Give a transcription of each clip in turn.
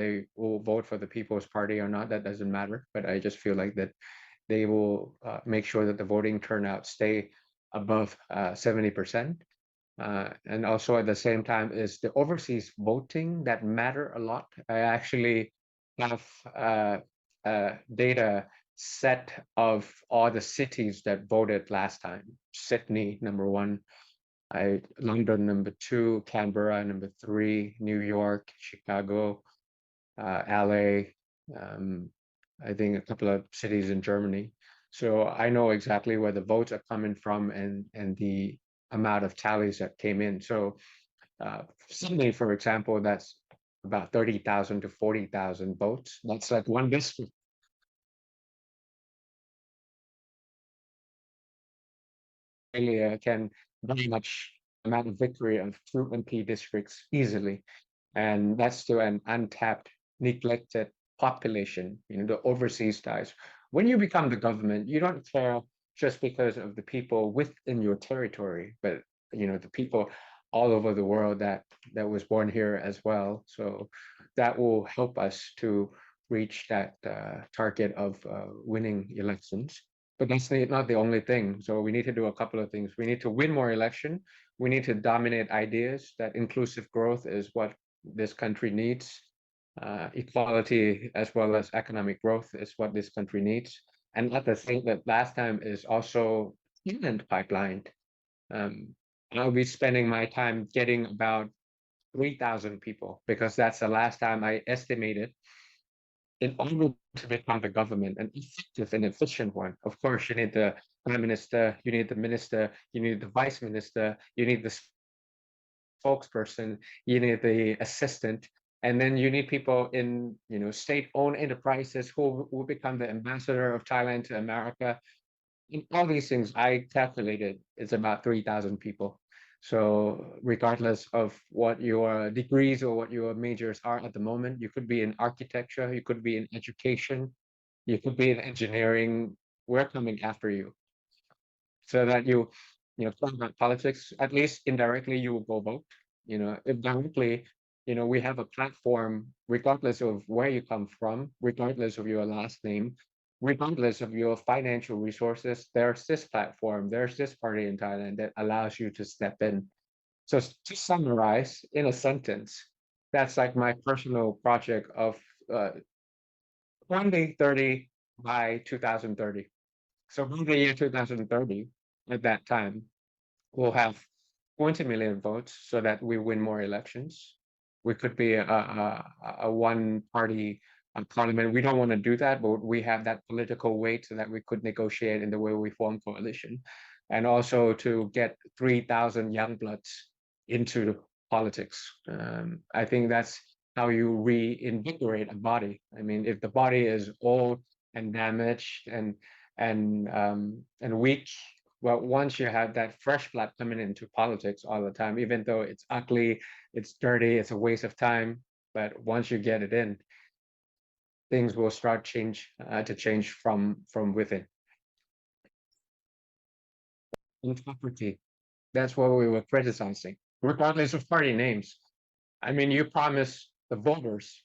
they will vote for the People's Party or not, that doesn't matter. But I just feel like that they will make sure that the voting turnout stay above 70%. And also at the same time is the overseas voting that matter a lot. I actually have data set of all the cities that voted last time. Sydney, number one. London, number two. Canberra, number three. New York, Chicago, LA. I think a couple of cities in Germany. So I know exactly where the votes are coming from and the amount of tallies that came in. So Sydney, for example, that's about 30,000 to 40,000 votes. That's like one district. Australia can very much amount of victory of two MP districts easily. And that's to an untapped, neglected population, the overseas ties. When you become the government, you don't care just because of the people within your territory, but the people all over the world that was born here as well. So that will help us to reach that target of winning elections. But that's not the only thing. So we need to do a couple of things. We need to win more election. We need to dominate ideas. That inclusive growth is what this country needs. Equality as well as economic growth is what this country needs. And at the same that last time is also inland pipeline. I'll be spending my time getting about 3,000 people because that's the last time I estimated in order to become the government, an effective and efficient one. Of course, you need the prime minister, you need the minister, you need the vice minister, you need the spokesperson, you need the assistant, and then you need people in state-owned enterprises who will become the ambassador of Thailand to America. In all these things, I calculated it's about 3,000 people. So regardless of what your degrees or what your majors are at the moment, you could be in architecture, you could be in education, you could be in engineering. We're coming after you so that talk about politics, at least indirectly, you will go vote. If directly, we have a platform, regardless of where you come from, regardless of your last name, regardless of your financial resources, there's this platform, there's this party in Thailand that allows you to step in. So to summarize in a sentence, that's like my personal project of 2030 by 2030. So by the year 2030, at that time, we'll have 20 million votes so that we win more elections. We could be a one-party parliament. We don't want to do that, but we have that political weight so that we could negotiate in the way we form coalition. And also to get 3,000 young bloods into politics. I think that's how you reinvigorate a body. I mean, if the body is old and damaged and weak, well, once you have that fresh blood coming into politics all the time, even though it's ugly, it's dirty, it's a waste of time, but once you get it in, things will start to change from within. Integrity. That's what we were criticizing, regardless of party names. I mean, you promised the voters,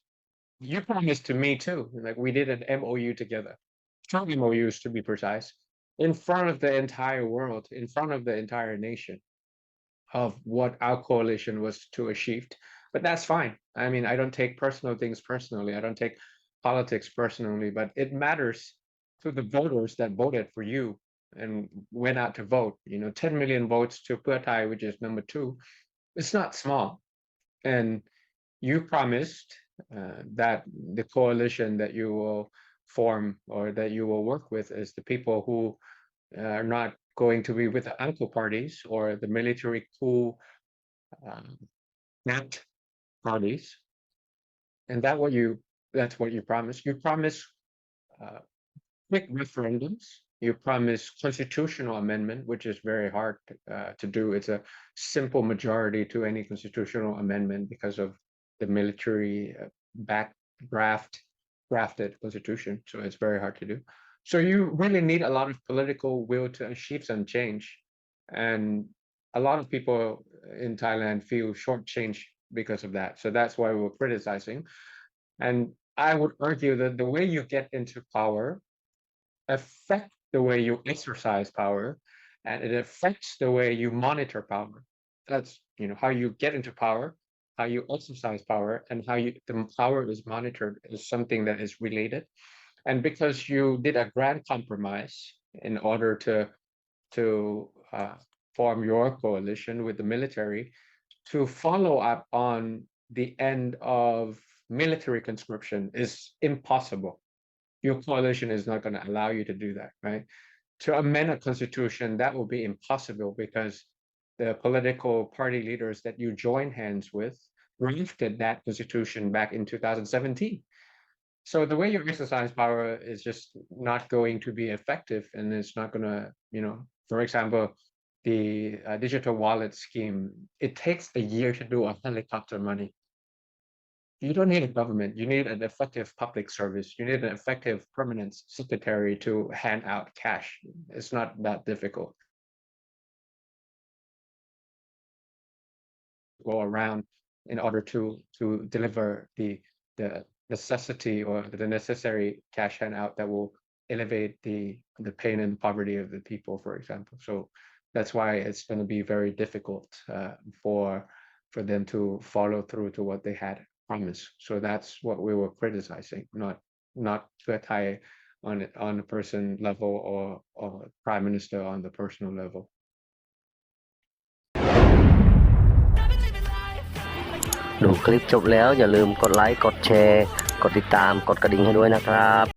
you promised to me too. Like we did an MOU together, 2 MOUs to be precise, in front of the entire world, in front of the entire nation, of what our coalition was to achieve. But that's fine. I mean, I don't take personal things personally. I don't take politics personally, but it matters to the voters that voted for you and went out to vote. 10 million votes to Pheu Thai, which is number two. It's not small. And you promised that the coalition that you will form or that you will work with is the people who are not going to be with the uncle parties or the military coup backed parties. And that's what you promised. You promised quick referendums. You promised constitutional amendment, which is very hard to do. It's a simple majority to any constitutional amendment because of the military drafted constitution. So it's very hard to do. So you really need a lot of political will to achieve some change. And a lot of people in Thailand feel shortchanged because of that. So that's why we're criticizing. And I would argue that the way you get into power affect the way you exercise power, and it affects the way you monitor power. That's how you get into power, how you exercise power, and how the power is monitored is something that is related. And because you did a grand compromise in order to form your coalition with the military, to follow up on the end of military conscription is impossible. Your coalition is not going to allow you to do that, right? To amend a constitution, that will be impossible because the political party leaders that you join hands with drafted that constitution back in 2017. So the way you exercise power is just not going to be effective, and it's not going to, for example, the digital wallet scheme, it takes a year to do a helicopter money. You don't need a government. You need an effective public service. You need an effective permanent secretary to hand out cash. It's not that difficult. Go around in order to deliver the necessity or the necessary cash handout that will elevate the pain and poverty of the people, for example. So that's why it's going to be very difficult for them to follow through to what they had promised. So that's what we were criticizing, not Thai on a person level or prime minister on the personal level. ดูคลิปจบแล้วอย่าลืมกดไลค์กดแชร์กดติดตามกดกระดิ่งให้ด้วยนะครับ